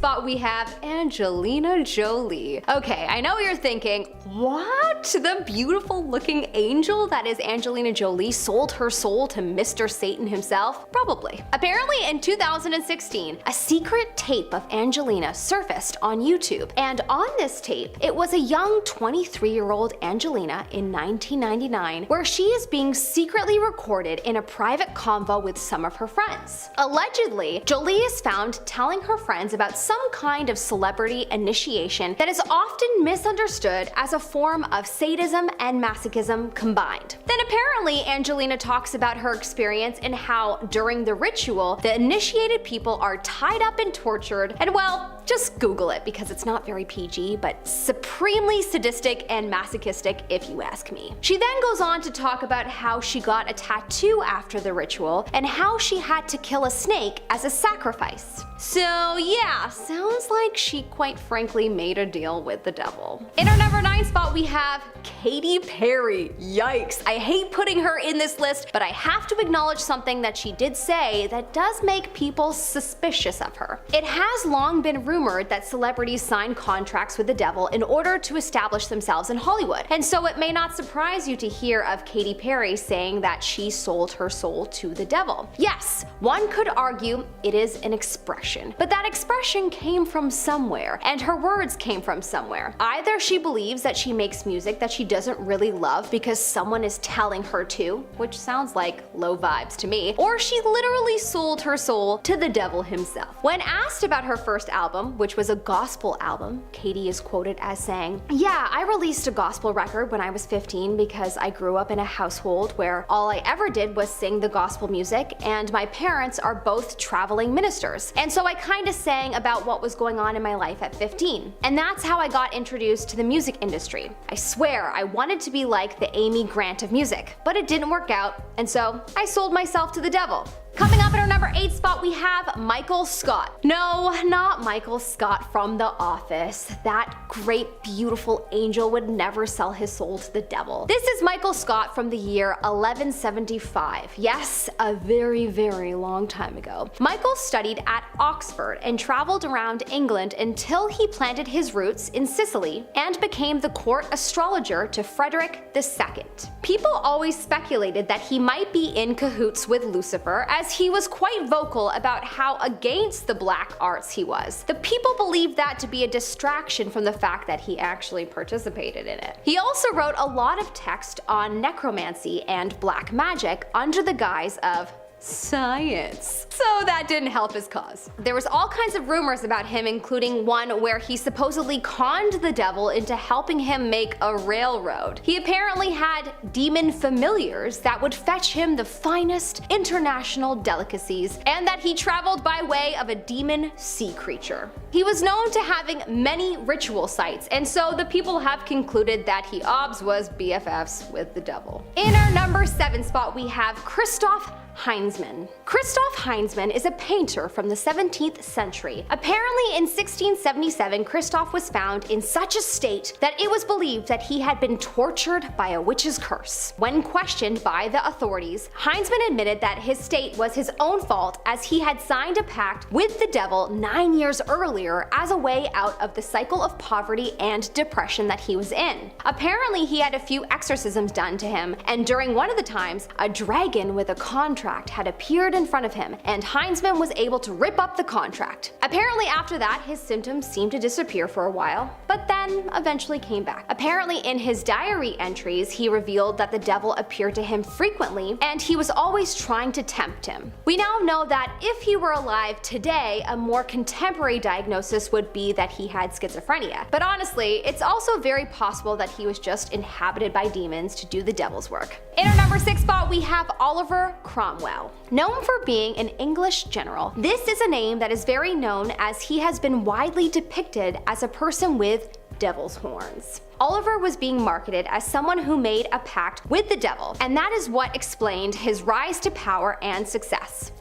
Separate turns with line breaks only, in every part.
spot we have Angelina Jolie. Okay, I know you're thinking, what? The beautiful looking angel that is Angelina Jolie sold her soul to Mr. Satan himself? Probably. Apparently in 2016, a secret tape of Angelina surfaced on YouTube, and on this tape, it was a young 23-year-old Angelina in 1999 where she is being secretly recorded in a private convo with some of her friends. Allegedly, Jolie is found telling her friends about some kind of celebrity initiation that is often misunderstood as a form of sadism and masochism combined. Then apparently Angelina talks about her experience and how during the ritual, the initiated people are tied up and tortured, and well, just Google it because it's not very PG, but supremely sadistic and masochistic if you ask me. She then goes on to talk about how she got a tattoo after the ritual and how she had to kill a snake as a sacrifice. So yeah, sounds like she quite frankly made a deal with the devil. In our number 9 spot we have Katy Perry. Yikes, I hate putting her in this list, but I have to acknowledge something that she did say that does make people suspicious of her. It has long been rumored that celebrities sign contracts with the devil in order to establish themselves in Hollywood, and so it may not surprise you to hear of Katy Perry saying that she sold her soul to the devil. Yes, one could argue it is an expression, but that expression came from somewhere, and her words came from somewhere. Either she believes that she makes music that she doesn't really love because someone is telling her to, which sounds like low vibes to me, or she literally sold her soul to the devil himself. When asked about her first album, which was a gospel album, Katy is quoted as saying, "Yeah, I released a gospel record when I was 15 because I grew up in a household where all I ever did was sing the gospel music, and my parents are both traveling ministers. And so I kinda sang about what was going on in my life at 15. And that's how I got introduced to the music industry. I swear I wanted to be like the Amy Grant of music, but it didn't work out, and so I sold myself to the devil." Coming up in our number 8 spot we have Michael Scott. No, not Michael Scott from The Office. That great beautiful angel would never sell his soul to the devil. This is Michael Scott from the year 1175. Yes, a very, very long time ago. Michael studied at Oxford and traveled around England until he planted his roots in Sicily and became the court astrologer to Frederick II. People always speculated that he might be in cahoots with Lucifer, as he was quite vocal about how against the black arts he was. The people believed that to be a distraction from the fact that he actually participated in it. He also wrote a lot of text on necromancy and black magic under the guise of science. So that didn't help his cause. There was all kinds of rumors about him, including one where he supposedly conned the devil into helping him make a railroad. He apparently had demon familiars that would fetch him the finest international delicacies, and that he traveled by way of a demon sea creature. He was known to having many ritual sites, and so the people have concluded that he was BFFs with the devil. In our number 7 spot we have Christoph Heinzmann. Christoph Heinzmann is a painter from the 17th century. Apparently in 1677, Christoph was found in such a state that it was believed that he had been tortured by a witch's curse. When questioned by the authorities, Heinzmann admitted that his state was his own fault, as he had signed a pact with the devil 9 years earlier as a way out of the cycle of poverty and depression that he was in. Apparently he had a few exorcisms done to him, and during one of the times, a dragon with a contract had appeared in front of him, and Heinzmann was able to rip up the contract. Apparently after that, his symptoms seemed to disappear for a while, but then eventually came back. Apparently in his diary entries, he revealed that the devil appeared to him frequently, and he was always trying to tempt him. We now know that if he were alive today, a more contemporary diagnosis would be that he had schizophrenia. But honestly, it's also very possible that he was just inhabited by demons to do the devil's work. In our number 6 spot, we have Oliver Cromwell. Known for being an English general, this is a name that is very known, as he has been widely depicted as a person with devil's horns. Oliver was being marketed as someone who made a pact with the devil, and that is what explained his rise to power and success.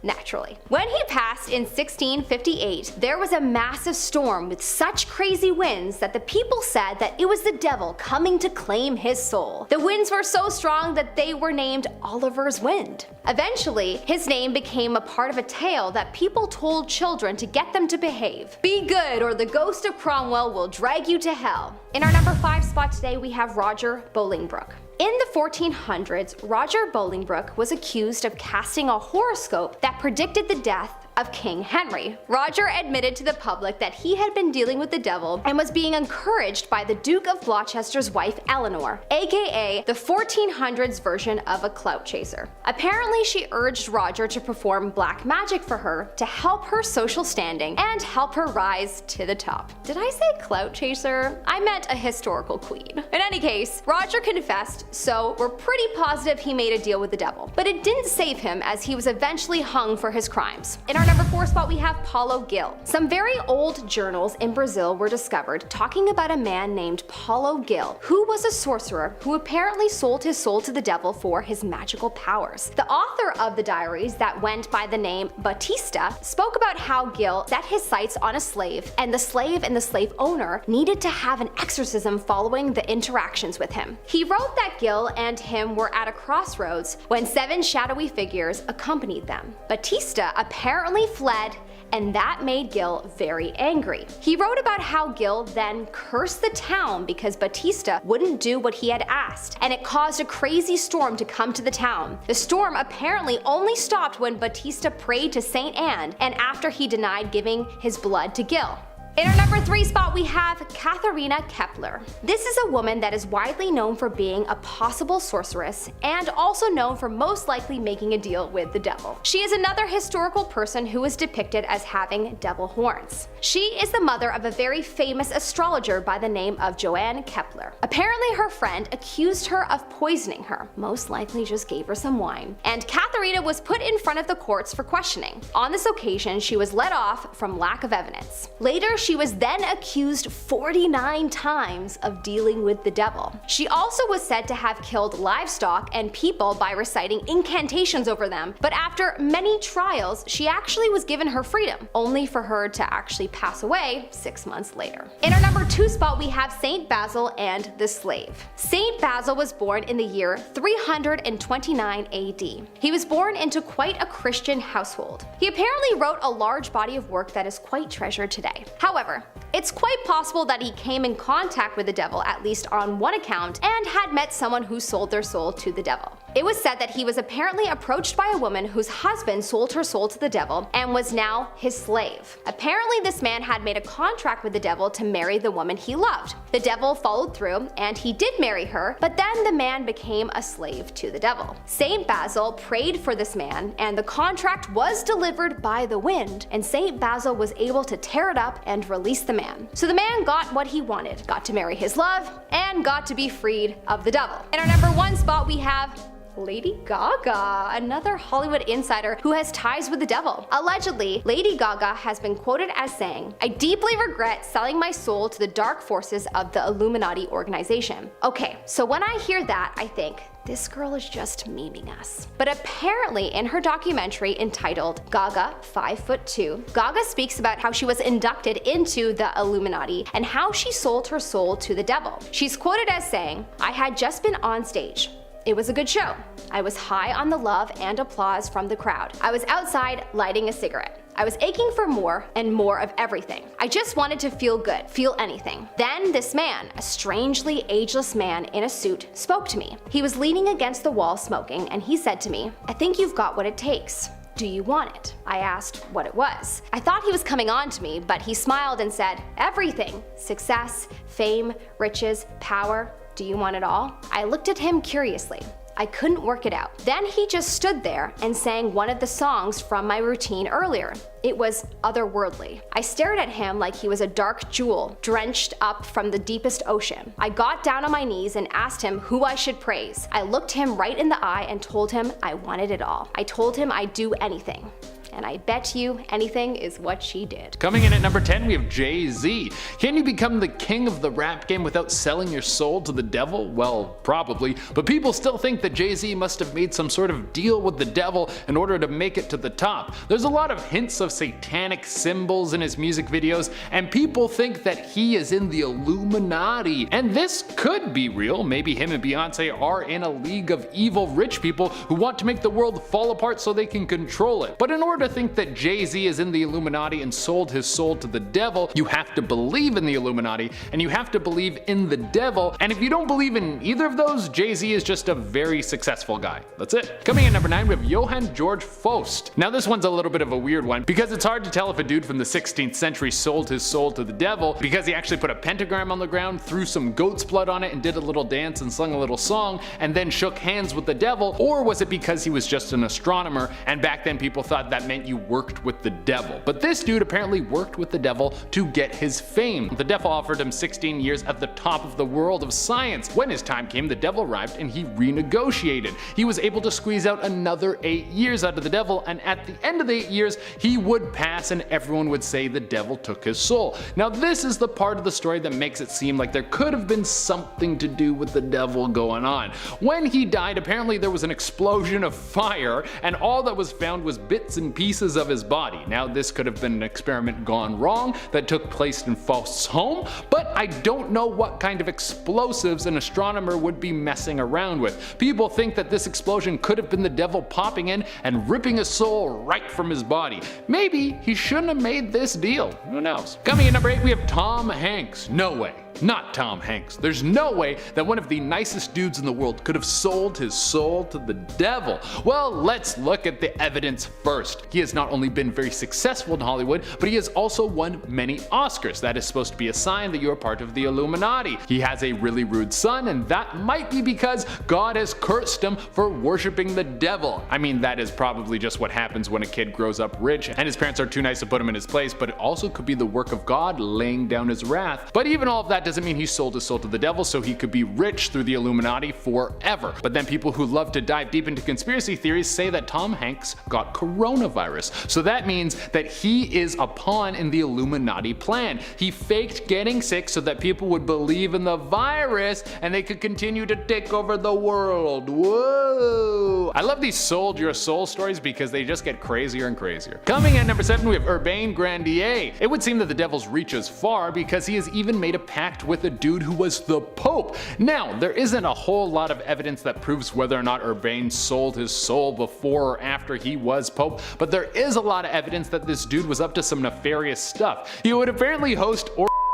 Naturally. When he passed in 1658, there was a massive storm with such crazy winds that the people said that it was the devil coming to claim his soul. The winds were so strong that they were named Oliver's Wind. Eventually, his name became a part of a tale that people told children to get them to behave. Be good or the ghost of Cromwell will drag you to hell. In our number 5 spot today, we have Roger Bolingbroke. In the 1400s, Roger Bolingbroke was accused of casting a horoscope that predicted the death of King Henry. Roger admitted to the public that he had been dealing with the devil and was being encouraged by the Duke of Gloucester's wife Eleanor, aka the 1400s version of a clout chaser. Apparently, she urged Roger to perform black magic for her to help her social standing and help her rise to the top. Did I say clout chaser? I meant a historical queen. In any case, Roger confessed, so we're pretty positive he made a deal with the devil. But it didn't save him, as he was eventually hung for his crimes. In our number 4 spot, we have Paulo Gil. Some very old journals in Brazil were discovered talking about a man named Paulo Gil, who was a sorcerer who apparently sold his soul to the devil for his magical powers. The author of the diaries, that went by the name Batista, spoke about how Gil set his sights on a slave, and the slave owner needed to have an exorcism following the interactions with him. He wrote that Gil and him were at a crossroads when 7 shadowy figures accompanied them. Batista apparently fled, and that made Gil very angry. He wrote about how Gil then cursed the town because Batista wouldn't do what he had asked, and it caused a crazy storm to come to the town. The storm apparently only stopped when Batista prayed to Saint Anne and after he denied giving his blood to Gil. In our number 3 spot, we have Katharina Kepler. This is a woman that is widely known for being a possible sorceress and also known for most likely making a deal with the devil. She is another historical person who is depicted as having devil horns. She is the mother of a very famous astrologer by the name of Johann Kepler. Apparently, her friend accused her of poisoning her, most likely just gave her some wine, and Katharina was put in front of the courts for questioning. On this occasion, she was let off from lack of evidence. Later, she was then accused 49 times of dealing with the devil. She also was said to have killed livestock and people by reciting incantations over them, but after many trials, she actually was given her freedom, only for her to actually pass away 6 months later. In our number 2 spot, we have Saint Basil and the slave. Saint Basil was born in the year 329 AD. He was born into quite a Christian household. He apparently wrote a large body of work that is quite treasured today. However, it's quite possible that he came in contact with the devil at least on one account and had met someone who sold their soul to the devil. It was said that he was apparently approached by a woman whose husband sold her soul to the devil and was now his slave. Apparently, this man had made a contract with the devil to marry the woman he loved. The devil followed through and he did marry her, but then the man became a slave to the devil. Saint Basil prayed for this man and the contract was delivered by the wind, and Saint Basil was able to tear it up and release the man. So the man got what he wanted, got to marry his love, and got to be freed of the devil. In our number 1 spot, we have Lady Gaga, another Hollywood insider who has ties with the devil. Allegedly, Lady Gaga has been quoted as saying, "I deeply regret selling my soul to the dark forces of the Illuminati organization." Okay, so when I hear that, I think, this girl is just memeing us. But apparently in her documentary entitled Gaga 5'2", Gaga speaks about how she was inducted into the Illuminati and how she sold her soul to the devil. She's quoted as saying, "I had just been on stage. It was a good show. I was high on the love and applause from the crowd. I was outside lighting a cigarette. I was aching for more and more of everything. I just wanted to feel good, feel anything. Then this man, a strangely ageless man in a suit, spoke to me. He was leaning against the wall smoking, and he said to me, 'I think you've got what it takes. Do you want it?' I asked what it was. I thought he was coming on to me, but he smiled and said, 'Everything. Success, fame, riches, power. Do you want it all?' I looked at him curiously. I couldn't work it out. Then he just stood there and sang one of the songs from my routine earlier. It was otherworldly. I stared at him like he was a dark jewel drenched up from the deepest ocean. I got down on my knees and asked him who I should praise. I looked him right in the eye and told him I wanted it all. I told him I'd do anything. And I bet you anything is what she did."
Coming in at number 10, we have Jay-Z. Can you become the king of the rap game without selling your soul to the devil? Well, probably, but people still think that that Jay-Z must have made some sort of deal with the devil in order to make it to the top. There's a lot of hints of satanic symbols in his music videos, and people think that he is in the Illuminati. And this could be real. Maybe him and Beyonce are in a league of evil rich people who want to make the world fall apart so they can control it. But in order to think that Jay-Z is in the Illuminati and sold his soul to the devil, you have to believe in the Illuminati and you have to believe in the devil. And if you don't believe in either of those, Jay-Z is just a very successful guy. That's it. Coming in number 9, we have Johann Georg Faust. Now this one's a little bit of a weird one because it's hard to tell if a dude from the 16th century sold his soul to the devil because he actually put a pentagram on the ground, threw some goat's blood on it and did a little dance and sung a little song and then shook hands with the devil, or was it because he was just an astronomer and back then people thought that meant you worked with the devil. But this dude apparently worked with the devil to get his fame. The devil offered him 16 years at the top of the world of science. When his time came, the devil arrived and he renegotiated. He was able to squeeze out another 8 years out of the devil, and at the end of the 8 years he would pass and everyone would say the devil took his soul. Now this is the part of the story that makes it seem like there could have been something to do with the devil going on. When he died, apparently there was an explosion of fire and all that was found was bits and pieces of his body. Now this could have been an experiment gone wrong that took place in Faust's home, but I don't know what kind of explosives an astronomer would be messing around with. People think that this explosion could have been the devil popping in and ripping his soul right from his body. Maybe he shouldn't have made this deal. Who knows? Coming in number 8, we have Tom Hanks. No way. Not Tom Hanks. There's no way that one of the nicest dudes in the world could have sold his soul to the devil. Well, let's look at the evidence first. He has not only been very successful in Hollywood, but he has also won many Oscars. That is supposed to be a sign that you're part of the Illuminati. He has a really rude son, and that might be because God has cursed him for worshiping the devil. I mean, that is probably just what happens when a kid grows up rich and his parents are too nice to put him in his place, but it also could be the work of God laying down his wrath. But even all of that doesn't mean he sold his soul to the devil so he could be rich through the Illuminati forever. But then people who love to dive deep into conspiracy theories say that Tom Hanks got coronavirus. So that means that he is a pawn in the Illuminati plan. He faked getting sick so that people would believe in the virus and they could continue to take over the world. Whoa! I love these sold your soul stories because they just get crazier and crazier. Coming in number 7, we have URBAIN Grandier. It would seem that the devil's reaches far because he has even made a pact with a dude who was the Pope. Now, there isn't a whole lot of evidence that proves whether or not URBAIN sold his soul before or after he was Pope, but there is a lot of evidence that this dude was up to some nefarious stuff. He would apparently host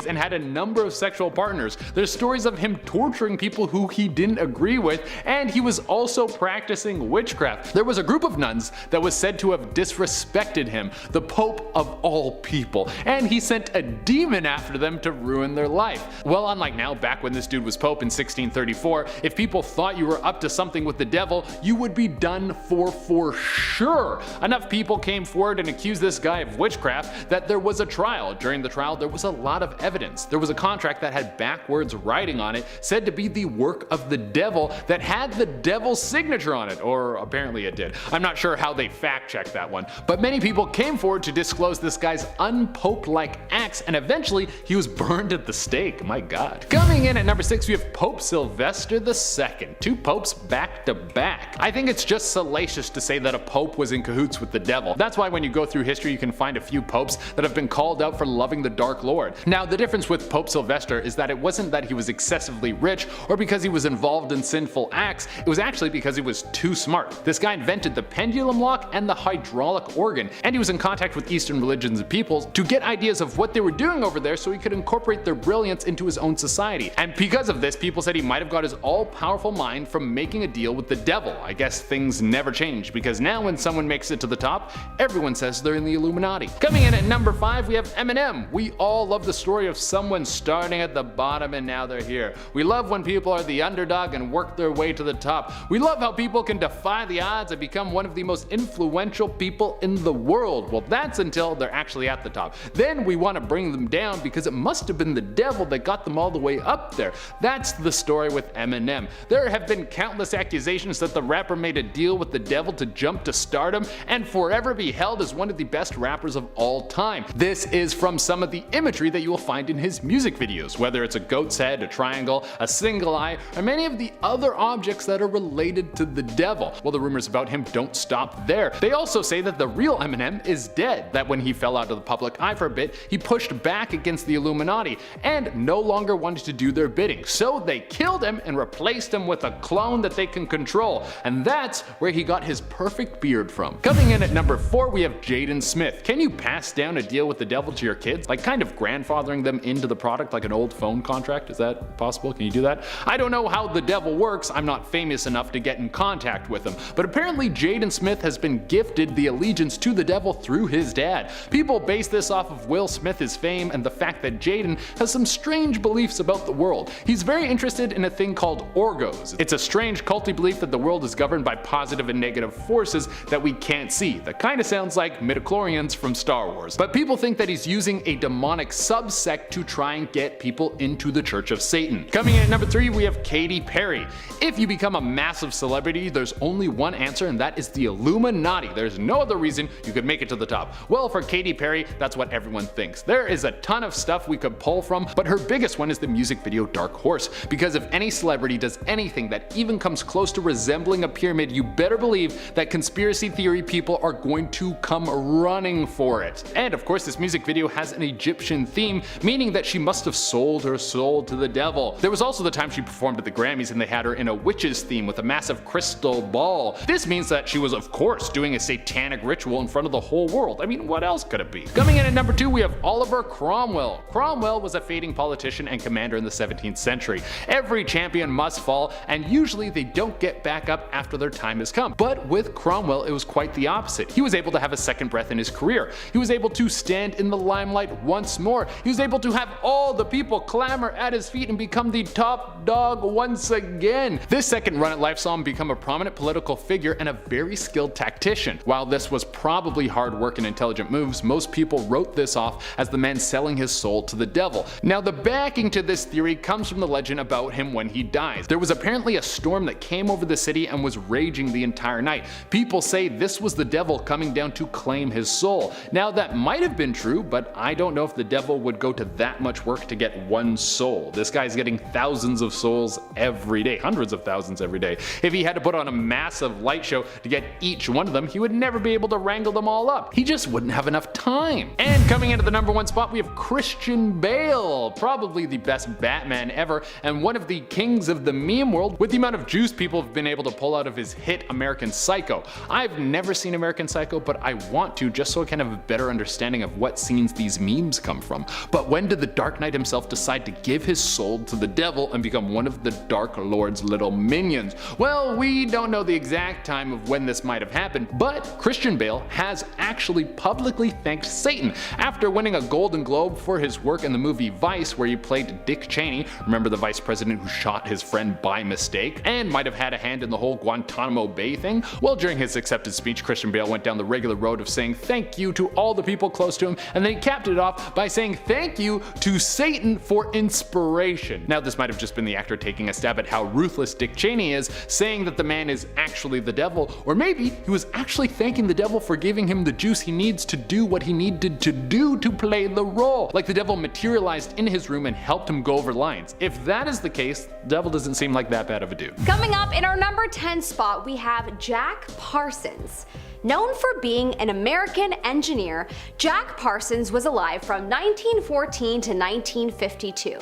and had a number of sexual partners. There's stories of him torturing people who he didn't agree with, and he was also practicing witchcraft. There was a group of nuns that was said to have disrespected him, the Pope of all people, and he sent a demon after them to ruin their life. Well, unlike now, back when this dude was Pope in 1634, if people thought you were up to something with the devil, you would be done for sure. Enough people came forward and accused this guy of witchcraft that there was a trial. During the trial, there was a lot of evidence. There was a contract that had backwards writing on it, said to be the work of the devil, that had the devil's signature on it, or apparently it did. I'm not sure how they fact-checked that one, but many people came forward to disclose this guy's un-Pope-like acts, and eventually he was burned at the stake. My God. Coming in at number 6, we have Pope Sylvester II. 2 popes back to back. I think it's just salacious to say that a pope was in cahoots with the devil. That's why when you go through history you can find a few popes that have been called out for loving the Dark Lord. Now, the difference with Pope Sylvester is that it wasn't that he was excessively rich or because he was involved in sinful acts, it was actually because he was too smart. This guy invented the pendulum lock and the hydraulic organ, and he was in contact with Eastern religions and peoples to get ideas of what they were doing over there so he could incorporate their brilliance into his own society. And because of this, people said he might have got his all-powerful mind from making a deal with the devil. I guess things never change, because now when someone makes it to the top, everyone says they're in the Illuminati. Coming in at number 5, we have Eminem. We all love the story of someone starting at the bottom and now they're here. We love when people are the underdog and work their way to the top. We love how people can defy the odds and become one of the most influential people in the world. Well, that's until they're actually at the top. Then we want to bring them down because it must have been the devil that got them all the way up there. That's the story with Eminem. There have been countless accusations that the rapper made a deal with the devil to jump to stardom and forever be held as one of the best rappers of all time. This is from some of the imagery that you will find find in his music videos, whether it's a goat's head, a triangle, a single eye, or many of the other objects that are related to the devil. Well, the rumors about him don't stop there. They also say that the real Eminem is dead, that when he fell out of the public eye for a bit, he pushed back against the Illuminati and no longer wanted to do their bidding. So they killed him and replaced him with a clone that they can control, and that's where he got his perfect beard from. Coming in at number 4, we have Jaden Smith. Can you pass down a deal with the devil to your kids? Like kind of grandfathering them into the product like an old phone contract? Is that possible? Can you do that? I don't know how the devil works. I'm not famous enough to get in contact with him, but apparently Jaden Smith has been gifted the allegiance to the devil through his dad. People base this off of Will Smith's fame and the fact that Jaden has some strange beliefs about the world. He's very interested in a thing called orgos. It's a strange culty belief that the world is governed by positive and negative forces that we can't see. That kind of sounds like midichlorians from Star Wars. But people think that he's using a demonic subsect to try and get people into the Church of Satan. Coming in at number 3, we have Katy Perry. If you become a massive celebrity, there's only one answer, and that is the Illuminati. There's no other reason you could make it to the top. Well, for Katy Perry, that's what everyone thinks. There is a ton of stuff we could pull from, but her biggest one is the music video Dark Horse. Because if any celebrity does anything that even comes close to resembling a pyramid, you better believe that conspiracy theory people are going to come running for it. And of course, this music video has an Egyptian theme, meaning that she must have sold her soul to the devil. There was also the time she performed at the Grammys and they had her in a witch's theme with a massive crystal ball. This means that she was of course doing a satanic ritual in front of the whole world. I mean, what else could it be? Coming in at number 2, we have Oliver Cromwell. Cromwell was a fading politician and commander in the 17th century. Every champion must fall, and usually they don't get back up after their time has come. But with Cromwell, it was quite the opposite. He was able to have a second breath in his career. He was able to stand in the limelight once more. He was able to have all the people clamor at his feet and become the top dog once again. This second run at life saw him become a prominent political figure and a very skilled tactician. While this was probably hard work and intelligent moves, most people wrote this off as the man selling his soul to the devil. Now, the backing to this theory comes from the legend about him when he dies. There was apparently a storm that came over the city and was raging the entire night. People say this was the devil coming down to claim his soul. Now, that might have been true, but I don't know if the devil would go to that much work to get one soul. This guy's getting thousands of souls every day, hundreds of thousands every day. If he had to put on a massive light show to get each one of them, he would never be able to wrangle them all up. He just wouldn't have enough time. And coming into the number 1 spot, we have Christian Bale, probably the best Batman ever and one of the kings of the meme world, with the amount of juice people have been able to pull out of his hit American Psycho. I've never seen American Psycho, but I want to, just so I can have a better understanding of what scenes these memes come from. But when did the Dark Knight himself decide to give his soul to the devil and become one of the Dark Lord's little minions? Well, we don't know the exact time of when this might have happened, but Christian Bale has actually publicly thanked Satan after winning a Golden Globe for his work in the movie Vice, where he played Dick Cheney, remember the vice president who shot his friend by mistake, and might have had a hand in the whole Guantanamo Bay thing. Well, during his acceptance speech, Christian Bale went down the regular road of saying thank you to all the people close to him, and then he capped it off by saying thank you to Satan for inspiration. Now, this might have just been the actor taking a stab at how ruthless Dick Cheney is, saying that the man is actually the devil, or maybe he was actually thanking the devil for giving him the juice he needs to do what he needed to do to play the role. Like the devil materialized in his room and helped him go over lines. If that is the case, the devil doesn't seem like that bad of a dude.
Coming up in our number 10 spot, we have Jack Parsons. Known for being an American engineer, Jack Parsons was alive from 1914 to 1952.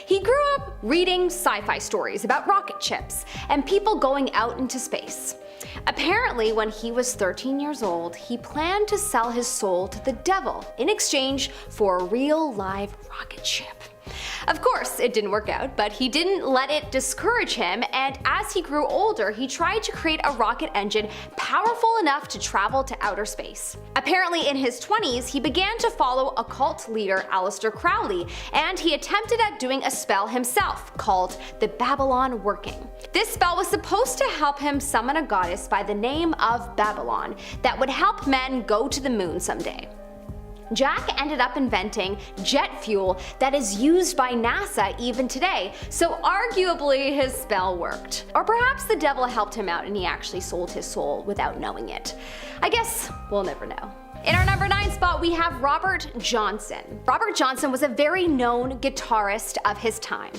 He grew up reading sci-fi stories about rocket ships and people going out into space. Apparently, when he was 13 years old, he planned to sell his soul to the devil in exchange for a real live rocket ship. Of course, it didn't work out, but he didn't let it discourage him, and as he grew older, he tried to create a rocket engine powerful enough to travel to outer space. Apparently, in his 20s, he began to follow occult leader Aleister Crowley, and he attempted at doing a spell himself called the Babylon Working. This spell was supposed to help him summon a goddess by the name of Babylon that would help men go to the moon someday. Jack ended up inventing jet fuel that is used by NASA even today, so arguably his spell worked. Or perhaps the devil helped him out and he actually sold his soul without knowing it. I guess we'll never know. In our number 9 spot, we have Robert Johnson. Robert Johnson was a very known guitarist of his time.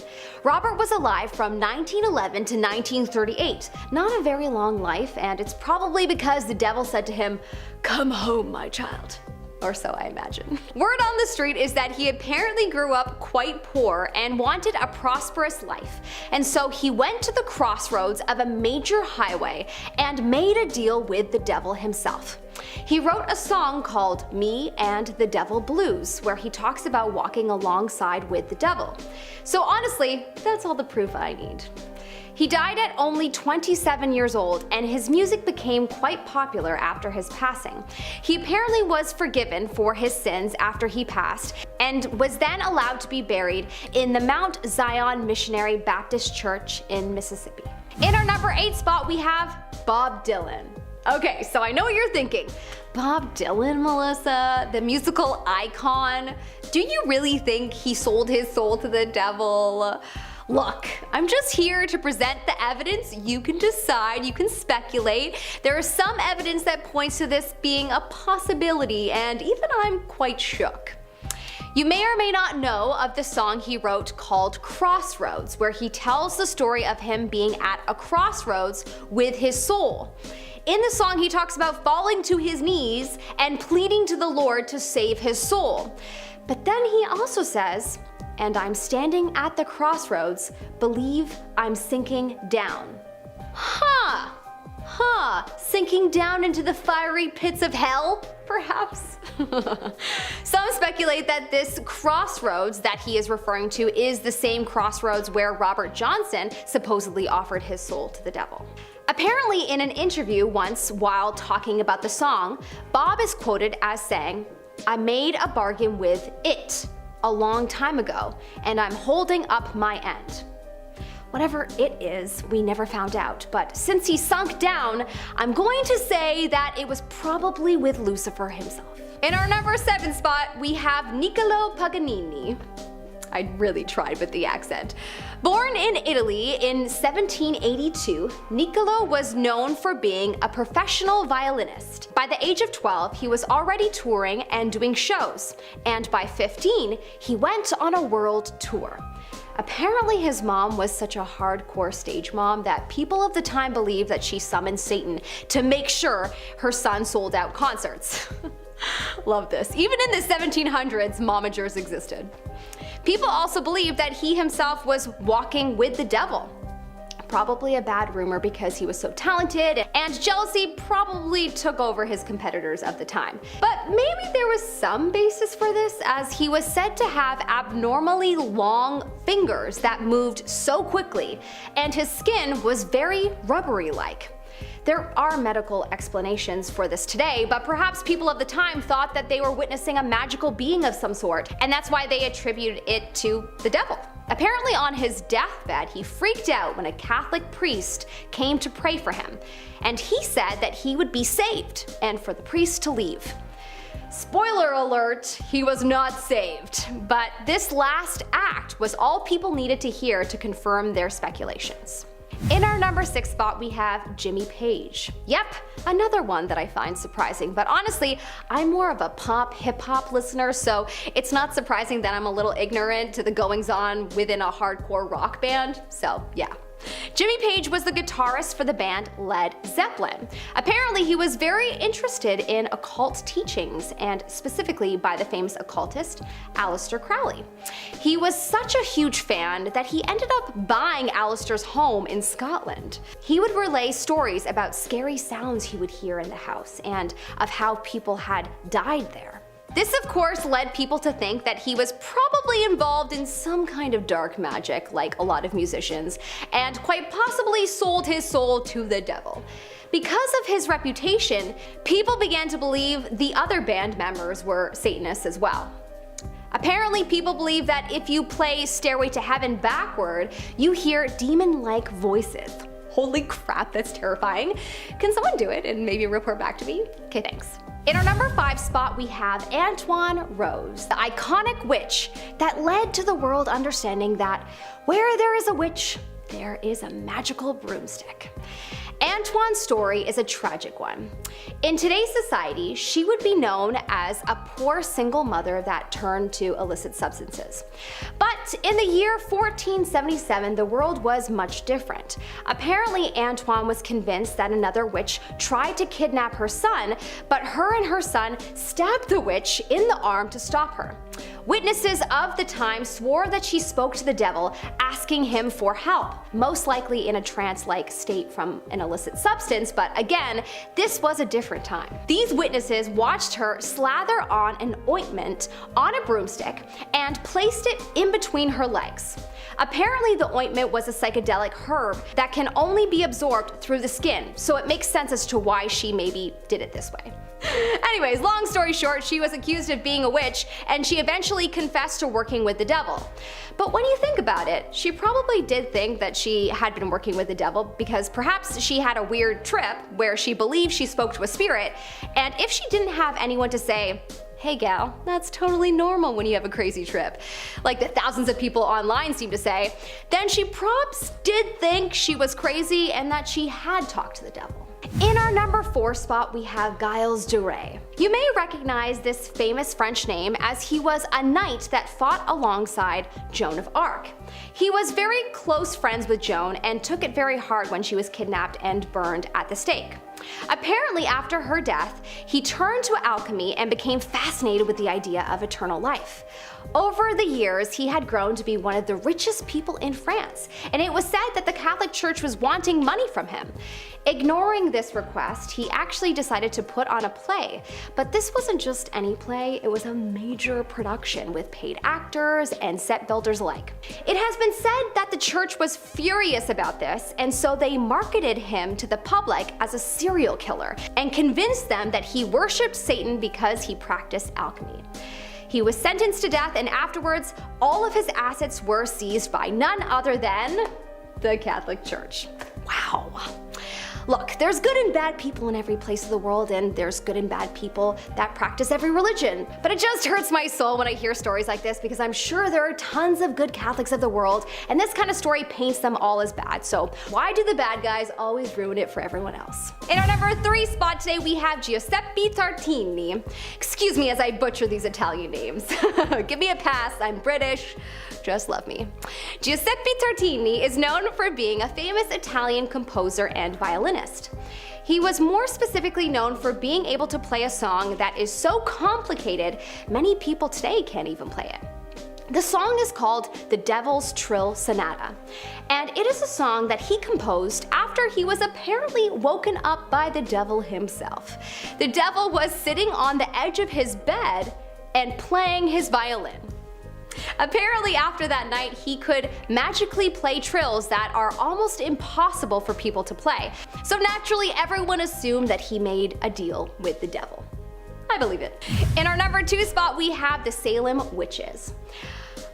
Robert was alive from 1911 to 1938. Not a very long life, and it's probably because the devil said to him, "Come home, my child." Or so I imagine. Word on the street is that he apparently grew up quite poor and wanted a prosperous life. And so he went to the crossroads of a major highway and made a deal with the devil himself. He wrote a song called Me and the Devil Blues, where he talks about walking alongside with the devil. So honestly, that's all the proof I need. He died at only 27 years old, and his music became quite popular after his passing. He apparently was forgiven for his sins after he passed, and was then allowed to be buried in the Mount Zion Missionary Baptist Church in Mississippi. In our number 8 spot, we have Bob Dylan. Okay, so I know what you're thinking. Bob Dylan, Melissa, the musical icon. Do you really think he sold his soul to the devil? Look, I'm just here to present the evidence. You can decide, you can speculate. There is some evidence that points to this being a possibility, and even I'm quite shook. You may or may not know of the song he wrote called Crossroads, where he tells the story of him being at a crossroads with his soul. In the song, he talks about falling to his knees and pleading to the Lord to save his soul. But then he also says, "And I'm standing at the crossroads, believe I'm sinking down." Sinking down into the fiery pits of hell, perhaps? Some speculate that this crossroads that he is referring to is the same crossroads where Robert Johnson supposedly offered his soul to the devil. Apparently, in an interview once while talking about the song, Bob is quoted as saying, "I made a bargain with it a long time ago, and I'm holding up my end." Whatever it is, we never found out, but since he sunk down, I'm going to say that it was probably with Lucifer himself. In our number 7 spot, we have NICCOLO Paganini. I really tried with the accent. Born in Italy in 1782, NICCOLO was known for being a professional violinist. By the age of 12, he was already touring and doing shows, and by 15, he went on a world tour. Apparently his mom was such a hardcore stage mom that people of the time believed that she summoned Satan to make sure her son sold out concerts. Love this. Even in the 1700s, momagers existed. People also believed that he himself was walking with the devil. Probably a bad rumor because he was so talented, and jealousy probably took over his competitors of the time. But maybe there was some basis for this, as he was said to have abnormally long fingers that moved so quickly, and his skin was very rubbery-like. There are medical explanations for this today, but perhaps people of the time thought that they were witnessing a magical being of some sort, and that's why they attributed it to the devil. Apparently on his deathbed, he freaked out when a Catholic priest came to pray for him, and he said that he would be saved, and for the priest to leave. Spoiler alert, he was not saved, but this last act was all people needed to hear to confirm their speculations. In our number 6 spot, we have Jimmy Page. Yep, another one that I find surprising, but honestly, I'm more of a pop hip-hop listener, so it's not surprising that I'm a little ignorant to the goings-on within a hardcore rock band, so yeah. Jimmy Page was the guitarist for the band Led Zeppelin. Apparently he was very interested in occult teachings, and specifically by the famous occultist Aleister Crowley. He was such a huge fan that he ended up buying Aleister's home in Scotland. He would relay stories about scary sounds he would hear in the house and of how people had died there. This of course led people to think that he was probably involved in some kind of dark magic, like a lot of musicians, and quite possibly sold his soul to the devil. Because of his reputation, people began to believe the other band members were Satanists as well. Apparently people believe that if you play Stairway to Heaven backward, you hear demon-like voices. Holy crap, that's terrifying. Can someone do it and maybe report back to me? Okay, thanks. In our number 5 spot, we have Antoine Rose, the iconic witch that led to the world understanding that where there is a witch, there is a magical broomstick. Antoine's story is a tragic one. In today's society, she would be known as a poor single mother that turned to illicit substances. But in the year 1477, the world was much different. Apparently, Antoine was convinced that another witch tried to kidnap her son, but her and her son stabbed the witch in the arm to stop her. Witnesses of the time swore that she spoke to the devil, asking him for help, most likely in a trance-like state from an illicit substance, but again, this was a different time. These witnesses watched her slather on an ointment on a broomstick and placed it in between her legs. Apparently, the ointment was a psychedelic herb that can only be absorbed through the skin, so it makes sense as to why she maybe did it this way. Anyways, long story short, she was accused of being a witch, and she eventually confessed to working with the devil. But when you think about it, she probably did think that she had been working with the devil because perhaps she had a weird trip where she believed she spoke to a spirit, and if she didn't have anyone to say, "Hey gal, that's totally normal when you have a crazy trip," like the thousands of people online seem to say, then she props did think she was crazy and that she had talked to the devil. In our number 4 spot, we have Gilles de Rais. You may recognize this famous French name as he was a knight that fought alongside Joan of Arc. He was very close friends with Joan and took it very hard when she was kidnapped and burned at the stake. Apparently, after her death, he turned to alchemy and became fascinated with the idea of eternal life. Over the years, he had grown to be one of the richest people in France, and it was said that the Catholic Church was wanting money from him. Ignoring this request, he actually decided to put on a play, but this wasn't just any play, it was a major production with paid actors and set builders alike. It has been said that the church was furious about this, and so they marketed him to the public as a serial killer and convinced them that he worshipped Satan because he practiced alchemy. He was sentenced to death, and afterwards, all of his assets were seized by none other than the Catholic Church. Wow. Look, there's good and bad people in every place of the world, and there's good and bad people that practice every religion. But it just hurts my soul when I hear stories like this because I'm sure there are tons of good Catholics of the world, and this kind of story paints them all as bad. So why do the bad guys always ruin it for everyone else? In our number 3 spot today, we have Giuseppe Tartini. Excuse me as I butcher these Italian names. Give me a pass, I'm British. Just love me. Giuseppe Tartini is known for being a famous Italian composer and violinist. He was more specifically known for being able to play a song that is so complicated, many people today can't even play it. The song is called The Devil's Trill Sonata, and it is a song that he composed after he was apparently woken up by the devil himself. The devil was sitting on the edge of his bed and playing his violin. Apparently after that night, he could magically play trills that are almost impossible for people to play. So naturally, everyone assumed that he made a deal with the devil. I believe it. In our number 2 spot, we have the Salem witches.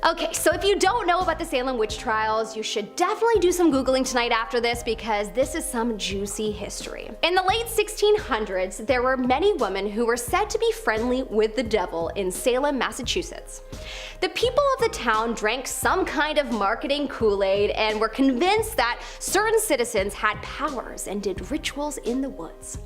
Okay, so if you don't know about the Salem witch trials, you should definitely do some Googling tonight after this because this is some juicy history. In the late 1600s, there were many women who were said to be friendly with the devil in Salem, Massachusetts. The people of the town drank some kind of marketing Kool-Aid and were convinced that certain citizens had powers and did rituals in the woods.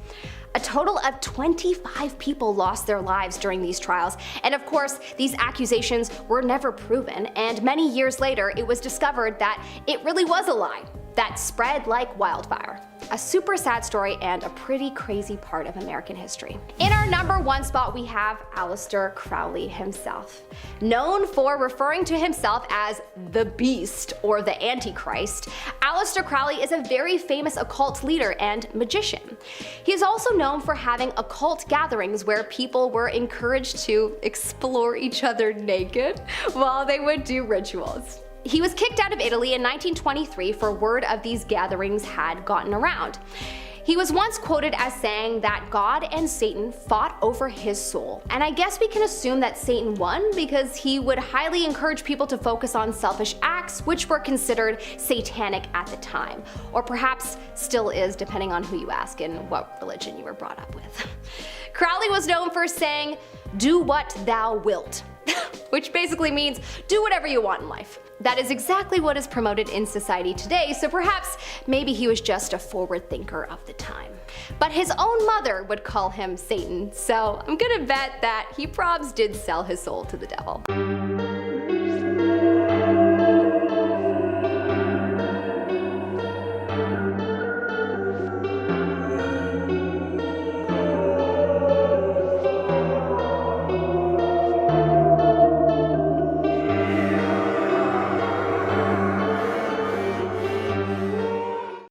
A total of 25 people lost their lives during these trials, and of course, these accusations were never proven, and many years later it was discovered that it really was a lie that spread like wildfire. A super sad story and a pretty crazy part of American history. In our number 1 spot, we have Aleister Crowley himself. Known for referring to himself as the Beast or the Antichrist, Aleister Crowley is a very famous occult leader and magician. He is also known for having occult gatherings where people were encouraged to explore each other naked while they would do rituals. He was kicked out of Italy in 1923 for word of these gatherings had gotten around. He was once quoted as saying that God and Satan fought over his soul. And I guess we can assume that Satan won because he would highly encourage people to focus on selfish acts which were considered satanic at the time. Or perhaps still is, depending on who you ask and what religion you were brought up with. Crowley was known for saying, "Do what thou wilt." which basically means do whatever you want in life. That is exactly what is promoted in society today, so perhaps maybe he was just a forward thinker of the time. But his own mother would call him Satan, so I'm gonna bet that he probs did sell his soul to the devil.